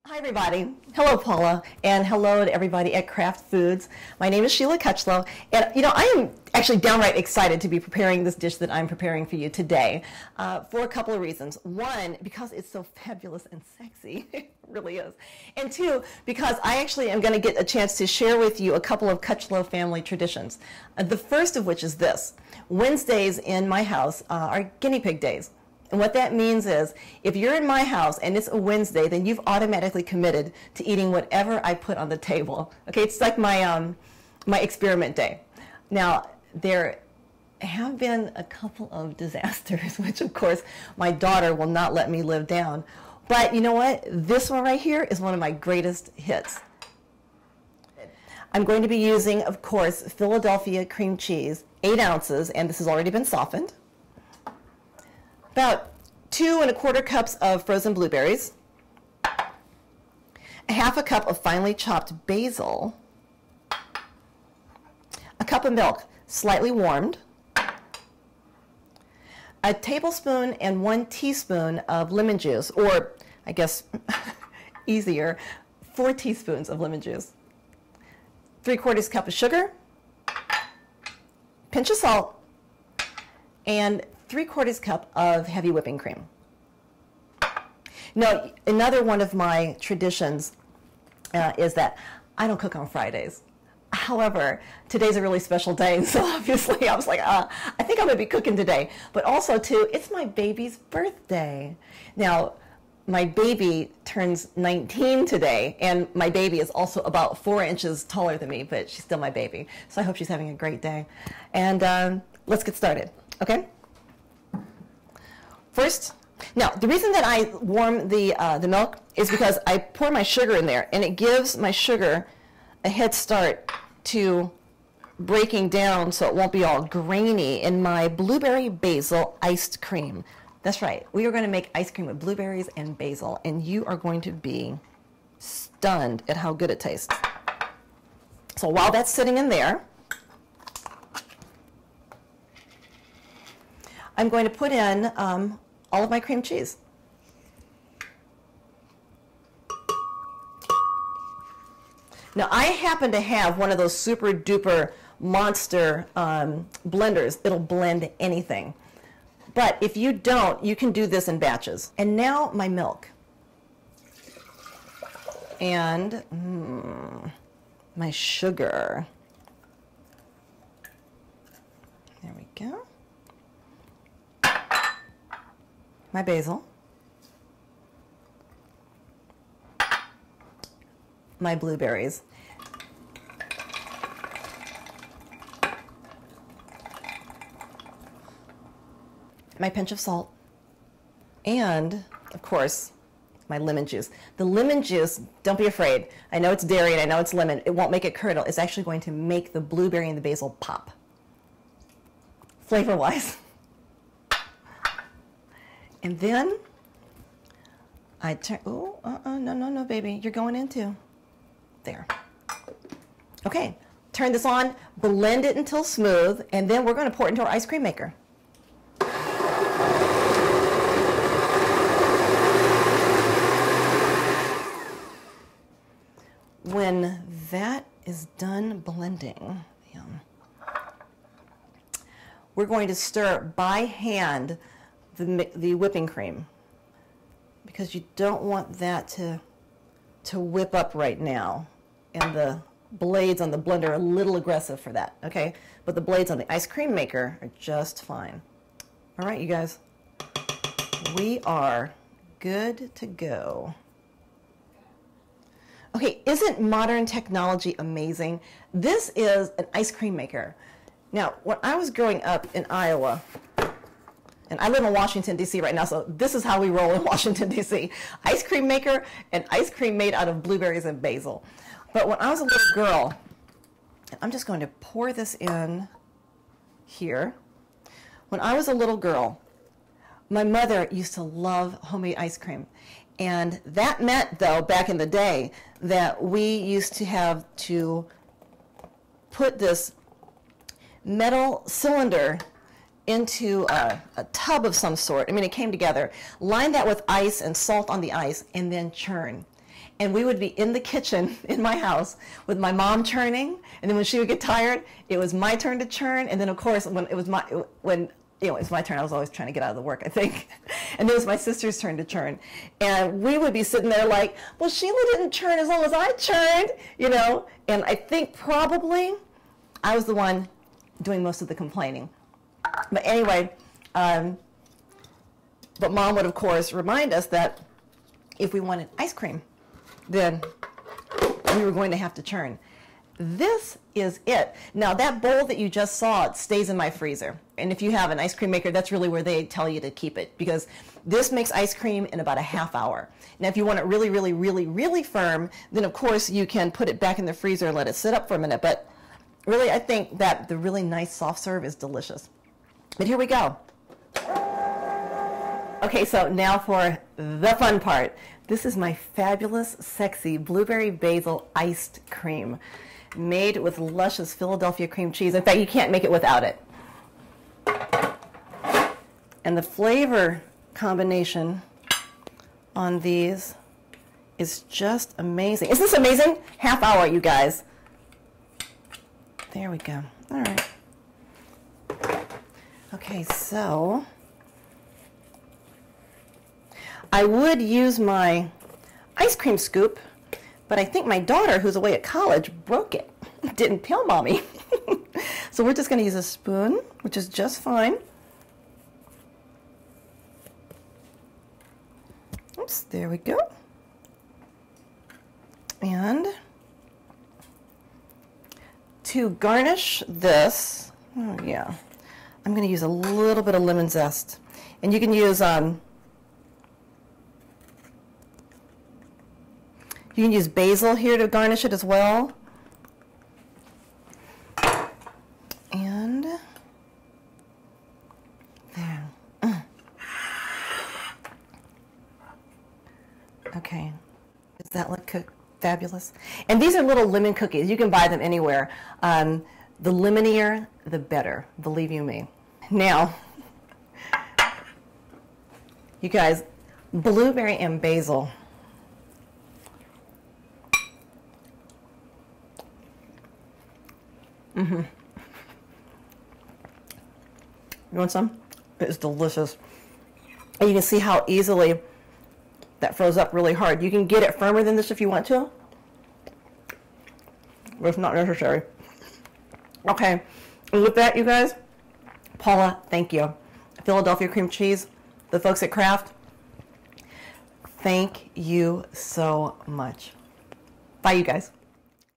Hi everybody. Hello Paula, and hello to everybody at Kraft Foods. My name is Sheila Kutchlow, and I am actually downright excited to be preparing this dish that I'm preparing for you today for a couple of reasons. One, because it's so fabulous and sexy, it really is. And two, because I actually am going to get a chance to share with you a couple of Kutchlow family traditions. The first of which is this. Wednesdays in my house are guinea pig days. And what that means is, if you're in my house and it's a Wednesday, then you've automatically committed to eating whatever I put on the table. Okay, it's like my experiment day. Now, there have been a couple of disasters, which of course my daughter will not let me live down. But you know what? This one right here is one of my greatest hits. I'm going to be using, of course, Philadelphia cream cheese, 8 ounces, and this has already been softened. About 2 1/4 cups of frozen blueberries, a half a cup of finely chopped basil, a cup of milk slightly warmed, a tablespoon and 1 teaspoon of lemon juice, or I guess easier, 4 teaspoons of lemon juice, 3/4 cup of sugar, pinch of salt, and 3/4 cup of heavy whipping cream. Now, another one of my traditions is that I don't cook on Fridays. However, today's a really special day, and so obviously I was like, I think I'm going to be cooking today. But also, too, it's my baby's birthday. Now, my baby turns 19 today, and my baby is also about 4 inches taller than me, but she's still my baby. So I hope she's having a great day. And let's get started, okay? First, now the reason that I warm the milk is because I pour my sugar in there, and it gives my sugar a head start to breaking down so it won't be all grainy in my blueberry basil iced cream. That's right, we are going to make ice cream with blueberries and basil, and you are going to be stunned at how good it tastes. So while that's sitting in there, I'm going to put in all of my cream cheese. Now, I happen to have one of those super duper monster blenders. It'll blend anything. But if you don't, you can do this in batches. And now my milk. And my sugar. There we go. My basil, my blueberries, my pinch of salt, and of course my lemon juice. The lemon juice, don't be afraid. I know it's dairy and I know it's lemon. It won't make it curdle. It's actually going to make the blueberry and the basil pop, flavor-wise. And then I turn, no, baby, you're going into there. Okay, turn this on, blend it until smooth, and then we're going to pour it into our ice cream maker. When that is done blending, we're going to stir by hand the whipping cream, because you don't want that to whip up right now, and the blades on the blender are a little aggressive for that, okay? But the blades on the ice cream maker are just fine. All right, you guys, we are good to go. Okay, isn't modern technology amazing? This is an ice cream maker. Now, when I was growing up in Iowa, and I live in Washington, D.C. right now, so this is how we roll in Washington, D.C. Ice cream maker and ice cream made out of blueberries and basil. But when I was a little girl, and I'm just going to pour this in here. When I was a little girl, my mother used to love homemade ice cream. And that meant, though, back in the day, that we used to have to put this metal cylinder into a tub of some sort. I mean, it came together. Line that with ice and salt on the ice, and then churn. And we would be in the kitchen in my house with my mom churning, and then when she would get tired, it was my turn to churn, and then of course when it was my turn, I was always trying to get out of the work, I think. And it was my sister's turn to churn. And we would be sitting there like, well, Sheila didn't churn as long as I churned, you know. And I think probably I was the one doing most of the complaining. But anyway, but Mom would, of course, remind us that if we wanted ice cream, then we were going to have to churn. This is it. Now, that bowl that you just saw, it stays in my freezer. And if you have an ice cream maker, that's really where they tell you to keep it, because this makes ice cream in about a half hour. Now, if you want it really, really, really, really firm, then of course you can put it back in the freezer and let it sit up for a minute. But really, I think that the really nice soft serve is delicious. But here we go. Okay, so now for the fun part. This is my fabulous, sexy blueberry basil iced cream, made with luscious Philadelphia cream cheese. In fact, you can't make it without it. And the flavor combination on these is just amazing. Isn't this amazing? Half hour, you guys. There we go. All right. Okay, so I would use my ice cream scoop, but I think my daughter, who's away at college, broke it. Didn't tell Mommy. So we're just going to use a spoon, which is just fine. Oops, there we go. And to garnish this, oh yeah, I'm going to use a little bit of lemon zest. And you can use basil here to garnish it as well. And there. Okay. Does that look fabulous? And these are little lemon cookies. You can buy them anywhere. The lemonier, the better, believe you me. Now, you guys, blueberry and basil. Mm-hmm. You want some? It's delicious. And you can see how easily that froze up really hard. You can get it firmer than this if you want to, but it's not necessary. Okay, and with that, you guys, Paula, thank you. Philadelphia cream cheese, the folks at Kraft, thank you so much. Bye, you guys.